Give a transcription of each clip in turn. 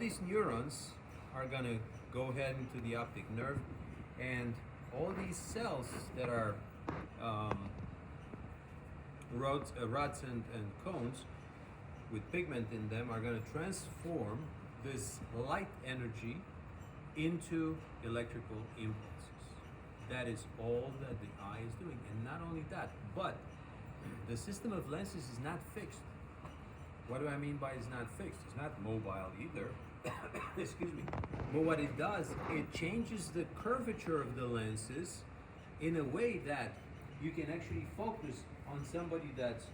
these neurons are going to go ahead into the optic nerve, and all these cells that are rods and cones with pigment in them are going to transform this light energy into electrical impulses. That is all that the eye is doing. And not only that, but the system of lenses is not fixed. What do I mean by it's not fixed? It's not mobile either. Excuse me. But what it does, it changes the curvature of the lenses in a way that you can actually focus on somebody that's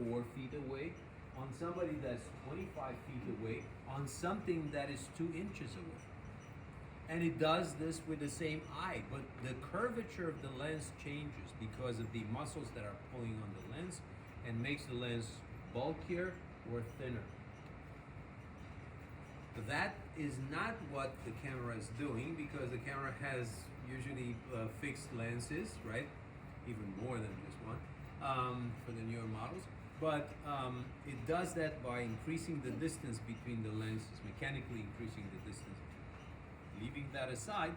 4 feet away, on somebody that's 25 feet away, on something that is 2 inches away. And it does this with the same eye, but the curvature of the lens changes because of the muscles that are pulling on the lens and makes the lens bulkier or thinner. That is not what the camera is doing, because the camera has usually fixed lenses, right? Even more than just one for the newer models. But it does that by increasing the distance between the lenses, mechanically increasing the distance. Leaving that aside,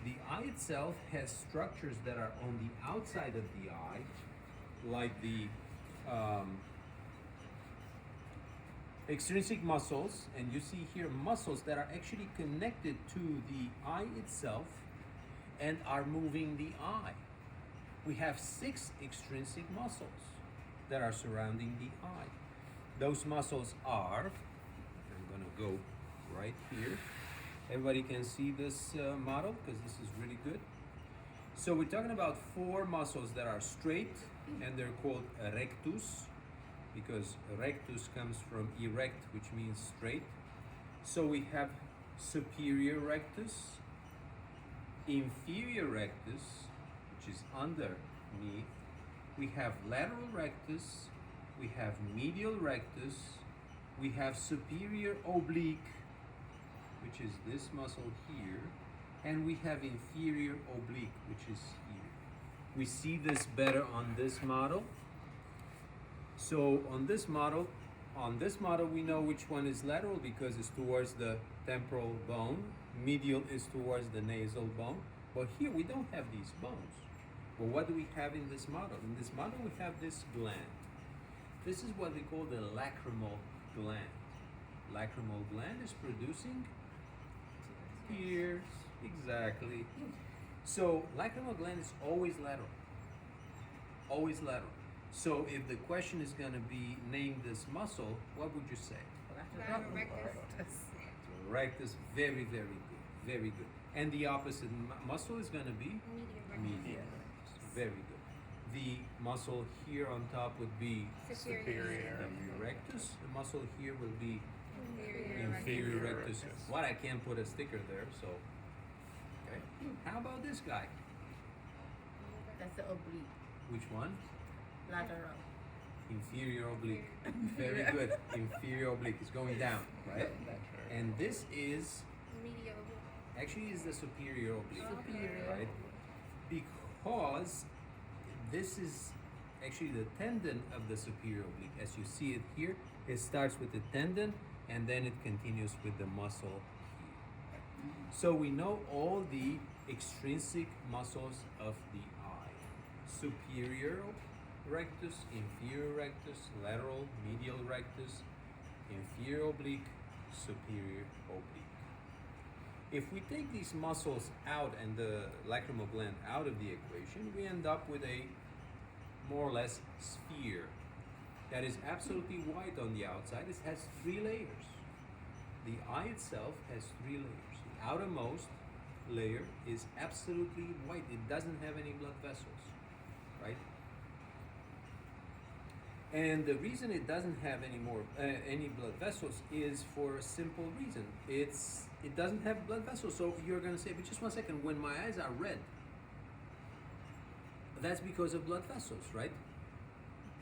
the eye itself has structures that are on the outside of the eye, like the extrinsic muscles, and you see here muscles that are actually connected to the eye itself and are moving the eye. We have 6 extrinsic muscles that are surrounding the eye. Those muscles are, I'm going to go right here. Everybody can see this model because this is really good. So we're talking about 4 muscles that are straight, and they're called rectus, because rectus comes from erect, which means straight. So we have superior rectus, inferior rectus, which is underneath. We have lateral rectus, we have medial rectus, we have superior oblique, which is this muscle here, and we have inferior oblique, which is here. We see this better on this model. So on this model we know which one is lateral because it's towards the temporal bone. Medial is towards the nasal bone. But here we don't have these bones. But what do we have in this model? In this model we have this gland. This is what we call the lacrimal gland. Lacrimal gland is producing tears. Exactly. So lacrimal gland is always lateral. Always lateral. So if the question is going to be name this muscle, what would you say? Rectus. Rectus. Very, very good. Very good. And the opposite muscle is going to be? Medial. Very good. The muscle here on top would be Superior. Rectus. The muscle here will be Inferior rectus. What, I can't put a sticker there, so. Okay. How about this guy? That's the oblique. Which one? Lateral. Inferior oblique. Very good. Inferior oblique is going down, right? And this is Medial. actually is the superior oblique, Superior. right? Because this is actually the tendon of the superior oblique. As you see it here, it starts with the tendon and then it continues with the muscle here. So we know all the extrinsic muscles of the eye. Superior rectus, inferior rectus, lateral, medial rectus, inferior oblique, superior oblique. If we take these muscles out and the lacrimal gland out of the equation, we end up with a more or less sphere that is absolutely white on the outside. It has 3 layers. The eye itself has 3 layers. The outermost layer is absolutely white. It doesn't have any blood vessels, right? And the reason it doesn't have any blood vessels is for a simple reason. It doesn't have blood vessels. So you're going to say, but just one second, when my eyes are red, that's because of blood vessels, right?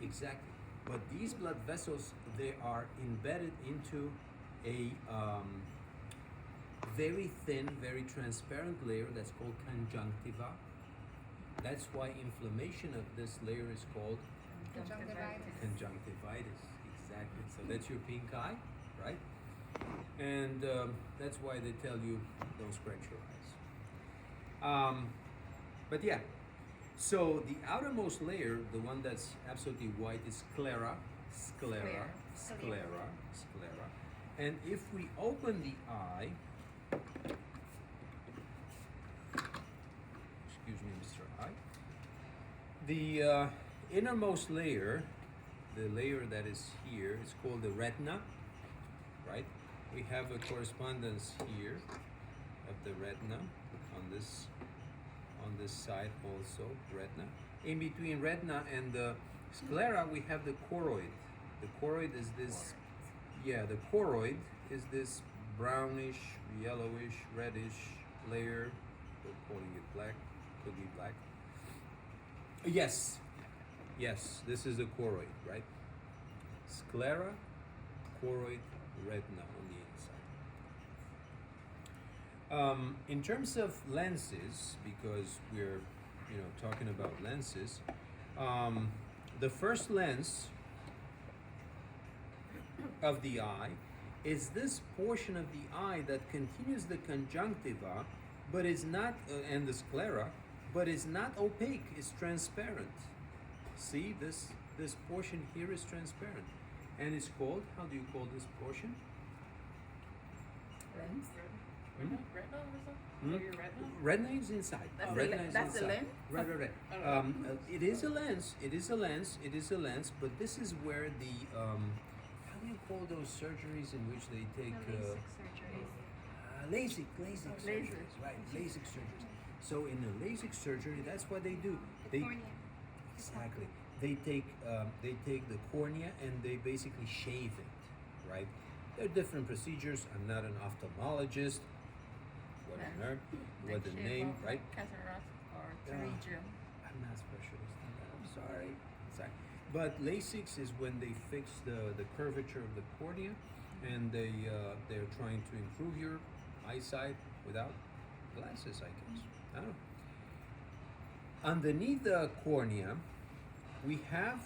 Exactly. But these blood vessels, they are embedded into a very thin, very transparent layer that's called conjunctiva. That's why inflammation of this layer is called conjunctivitis. Exactly. So that's your pink eye, right? And that's why they tell you don't scratch your eyes. But yeah, so the outermost layer, the one that's absolutely white, is sclera, sclera, sclera, sclera. And if we open the eye, excuse me, Mr. Eye, the innermost layer, the layer that is here, is called the retina, right? We have a correspondence here of the retina on this side also, retina. In between retina and the sclera, we have the choroid. The choroid is this, yeah, the choroid is this brownish, yellowish, reddish layer. We're calling it black, could be black. Yes, yes, this is the choroid, right? Sclera, choroid, retina on the inside. In terms of lenses, because we're talking about lenses, the first lens of the eye is this portion of the eye that continues the conjunctiva, but is not, and the sclera, but is not opaque, it's transparent. See, this portion here is transparent. And it's called, how do you call this portion? Lens. Hmm? Retina or something? Hmm? Or your retina? Retina is inside. That's Retina the, is that's the inside. lens? Right. It is a lens. It is a lens. It is a lens. But this is where the how do you call those surgeries in which they take LASIK surgeries, right? LASIK surgeries. So in a LASIK surgery, that's what they do. They exactly. They take the cornea and they basically shave it, right? There are different procedures. I'm not an ophthalmologist. What a nerd. What the name, right? Cataract or pterygium. I'm not a specialist in that. I'm sorry. But LASIK is when they fix the curvature of the cornea, and they're trying to improve your eyesight without glasses, I guess. I don't know. Underneath the cornea, we have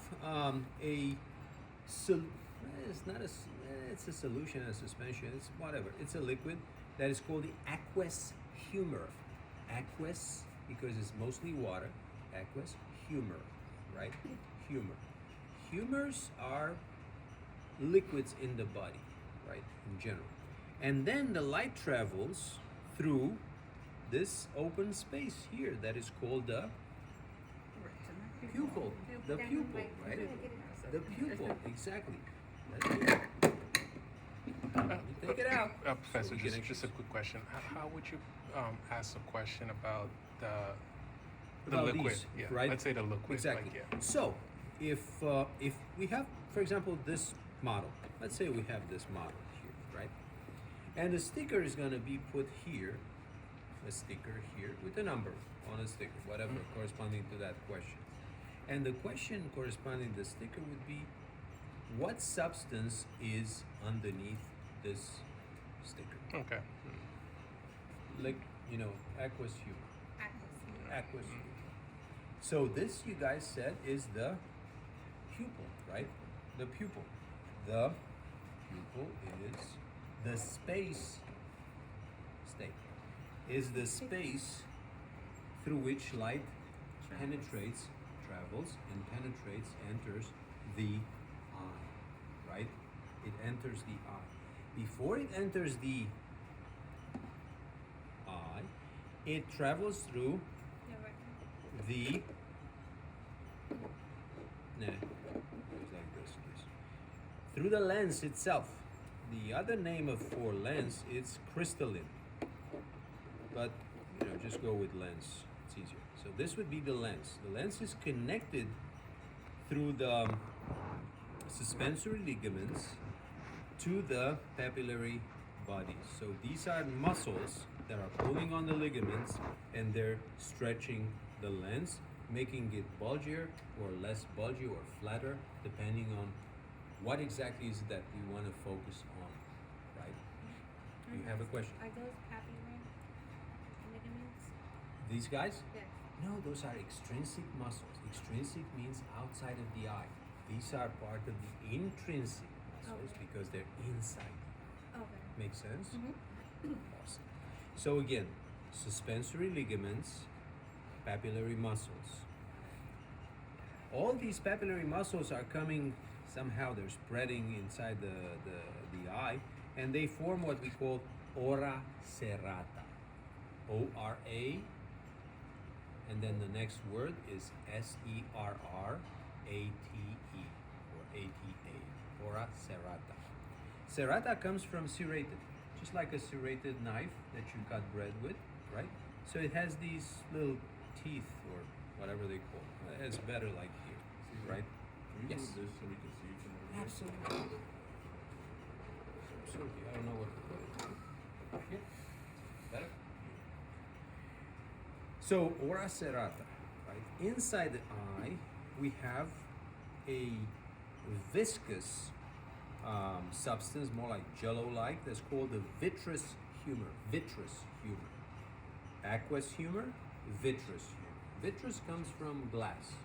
it's a solution, a suspension, it's whatever. It's a liquid that is called the aqueous humor. Aqueous, because it's mostly water. Aqueous humor, right? Humor. Humors are liquids in the body, right? In general. And then the light travels through this open space here that is called the pupil. The pupil, right? The pupil, exactly. Take it out. Professor, just a quick question. How would you ask a question about the liquid? These, Yeah, right? Let's say the liquid. Exactly. Like, yeah. So, if we have, for example, this model. Let's say we have this model here, right? And the sticker is going to be put here, a sticker here with a number on a sticker, whatever corresponding to that question. And the question corresponding to the sticker would be, what substance is underneath this sticker? Okay. Like, aqueous humor. Aqueous humor. So this, you guys said, is the pupil, right? The pupil. The pupil is the space, is the space through which light penetrates, travels, and penetrates, enters the eye, right? It enters the eye. Before it enters the eye, it travels through the through the lens itself. The other name for lens is crystalline, but just go with lens. It's easier. So this would be the lens. The lens is connected through the suspensory ligaments to the papillary body. So these are muscles that are pulling on the ligaments and they're stretching the lens, making it bulgier or less bulgy or flatter, depending on what exactly is it that we want to focus on, right? You have a question? Are those papillary ligaments? These guys? Yes. No, those are extrinsic muscles. Extrinsic means outside of the eye. These are part of the intrinsic muscles because they're inside. Okay. Make sense? Mm-hmm. Awesome. So again, suspensory ligaments, papillary muscles. All these papillary muscles are coming somehow, they're spreading inside the eye, and they form what we call ora serrata. O-R-A, and then the next word is S-E-R-R-A-T-E, or A-T-A, ora serrata. Serrata comes from serrated, just like a serrated knife that you cut bread with, right? So it has these little teeth, or whatever they call it. It's better like here, right? Can you Yes. move this so we can see from over here? Absolutely. Absolutely. I don't know what to put it. Here. Better? So, ora serrata, right? Inside the eye, we have a viscous substance, more like jello-like, that's called the vitreous humor. Vitreous humor. Aqueous humor, vitreous humor. Vitreous comes from glass.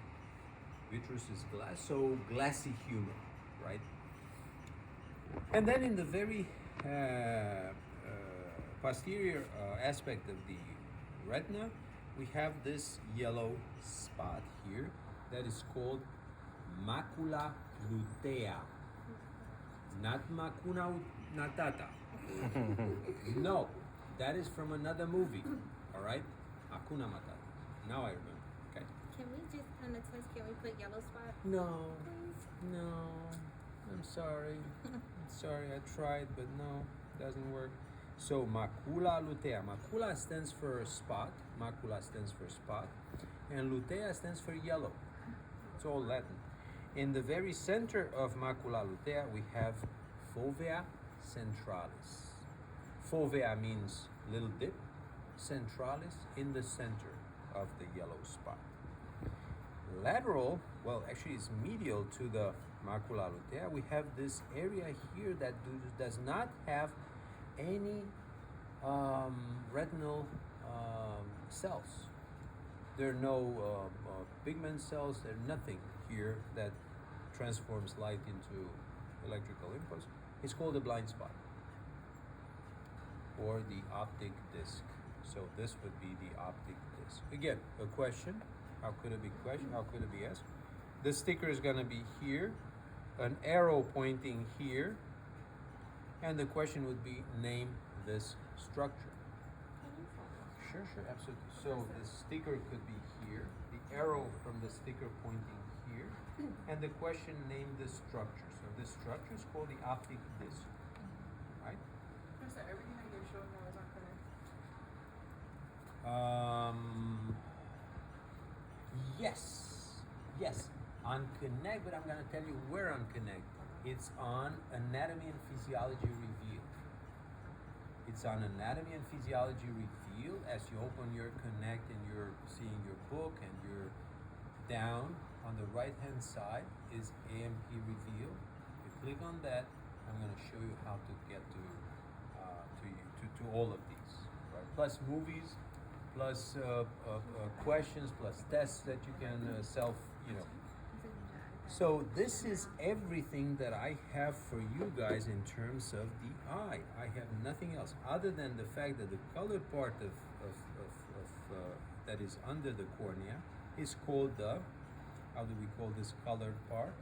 Vitreous is glass, so glassy humor, right? And then in the very posterior aspect of the retina, we have this yellow spot here that is called macula lutea. Not macuna natata. No, that is from another movie, all right? Hakuna Matata. Now I remember, okay? Can we just on the test? Can we put yellow spot? No, Please. no, I'm sorry. I'm sorry, I tried, but no, doesn't work. So macula lutea. Macula stands for spot. Macula stands for spot, and lutea stands for yellow. It's all Latin. In the very center of macula lutea, we have fovea centralis. Fovea means little dip. Centralis in the center of the yellow spot. Lateral, well, actually, it's medial to the macula lutea. We have this area here that does not have any retinal cells. There are no pigment cells. There's nothing here that transforms light into electrical impulse. It's called a blind spot, or the optic disc. So this would be the optic disc. Again, a question. How could it be questioned? How could it be asked? The sticker is going to be here, an arrow pointing here, and the question would be, name this structure. Sure, absolutely. So the sticker could be here, the arrow from the sticker pointing here, and the question, name this structure. So this structure is called the optic disc, right? So everything that you're showing now is on connect. Yes, on Connect, but I'm going to tell you where on Connect. It's on Anatomy and Physiology Revealed. It's on Anatomy and Physiology Revealed. As you open your Connect and you're seeing your book, and you're down on the right hand side is AMP Revealed. You click on that. I'm going to show you how to get to all of these, right? Plus movies, plus questions, plus tests that you can self, So this is everything that I have for you guys in terms of the eye. I have nothing else other than the fact that the colored part of that is under the cornea is called the, how do we call this colored part?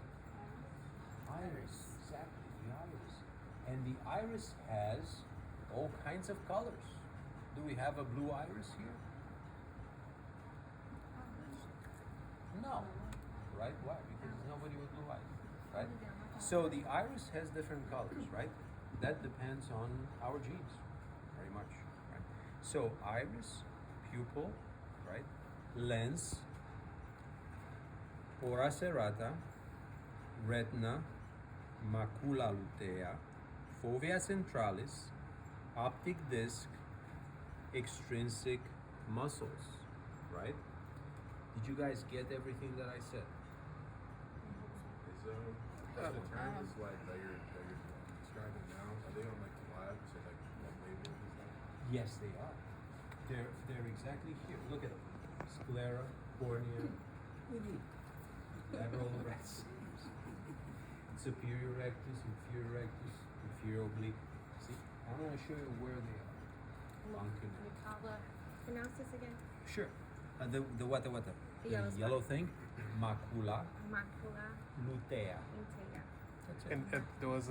Iris. Exactly, the iris. And the iris has all kinds of colors. Do we have a blue iris here? No. Right? Why? Because there's nobody with blue eyes, right? So the iris has different colors, right? That depends on our genes, very much, right? So iris, pupil, right? Lens, ora serrata, retina, macula lutea, fovea centralis, optic disc, extrinsic muscles, right? Did you guys get everything that I said? Is the terms like that you're describing now, are they on like the labs or like labels and stuff? Yes, they are. They're exactly here. Look at them. Sclera, cornea, lateral rectus, superior rectus, inferior oblique. See? I'm going to show you where they are. Unconnected. Macula. Pronounce this again. Sure. The what? The The yellow yellow thing. Macula Macula lutea. lutea. That's it. And there was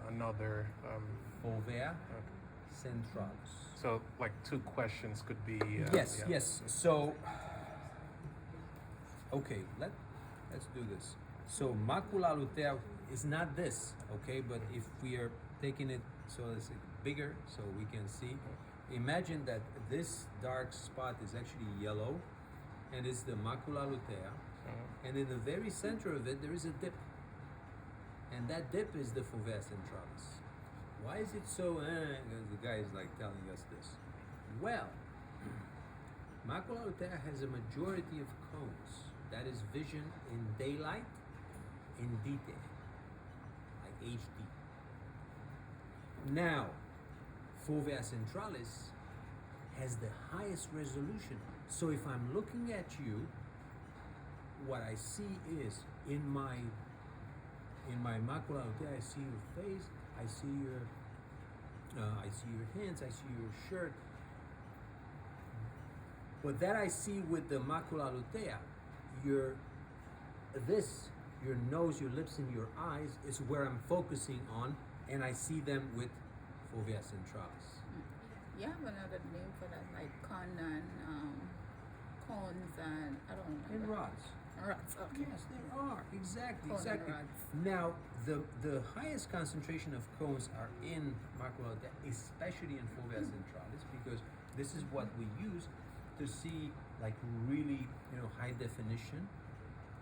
another. Fovea Okay. centralis. So like two questions could be. Yes, yeah. yes. So, okay, let's do this. So macula lutea is not this, okay? But if we are taking it so it's bigger, so we can see. Imagine that this dark spot is actually yellow, and it's the macula lutea. And in the very center of it, there is a dip. And that dip is the fovea centralis. Why is it so? Because the guy is like telling us this. Well, macula lutea has a majority of cones. That is vision in daylight, in detail, like HD. Now, fovea centralis has the highest resolution. So if I'm looking at you, what I see is in my macula lutea, I see your face, I see your hands, I see your shirt. But that I see with the macula lutea, your nose, your lips, and your eyes is where I'm focusing on, and I see them with fovea centralis. You have another name for that, like cones and I don't know. And rods. Rods. Okay. Yes, there are. Exactly, Cone and exactly. rods. Now, the highest concentration of cones are in macula lutea, especially in fovea centralis, because this is what we use to see like really, high definition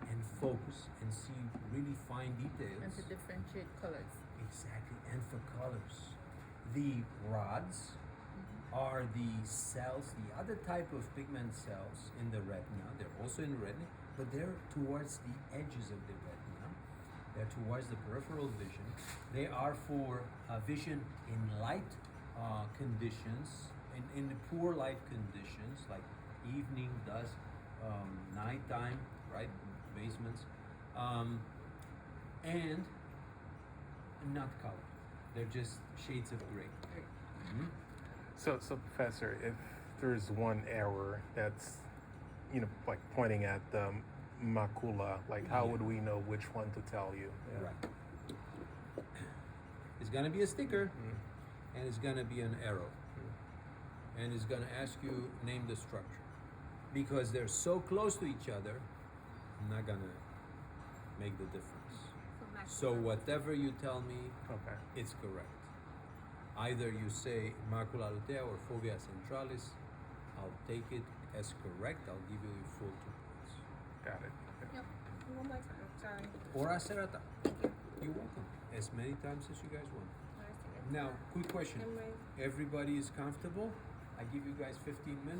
and focus and see really fine details. And to differentiate colors. Exactly, and for colors. The rods are the cells, the other type of pigment cells in the retina. They're also in the retina, but they're towards the edges of the retina. They're towards the peripheral vision. They are for vision in light conditions, in the poor light conditions, like evening, dusk, nighttime, right? Basements. And not color. They're just shades of gray. Mhm. So Professor, if there's one error that's, like pointing at the macula, like how Yeah. would we know which one to tell you? Yeah. Right. It's gonna be a sticker, Mm. and it's gonna be an arrow, and it's gonna ask you name the structure, because they're so close to each other. I'm not gonna make the difference. So whatever you tell me, Okay. it's correct. Either you say macula lutea or fovea centralis, I'll take it as correct. I'll give you your full 2 points. Got it. Okay. Yep. One more time. Sorry. Or a serrata. Thank you. You're welcome. As many times as you guys want. Last thing. Now, quick question. I'm ready. Everybody is comfortable? I give you guys 15 minutes.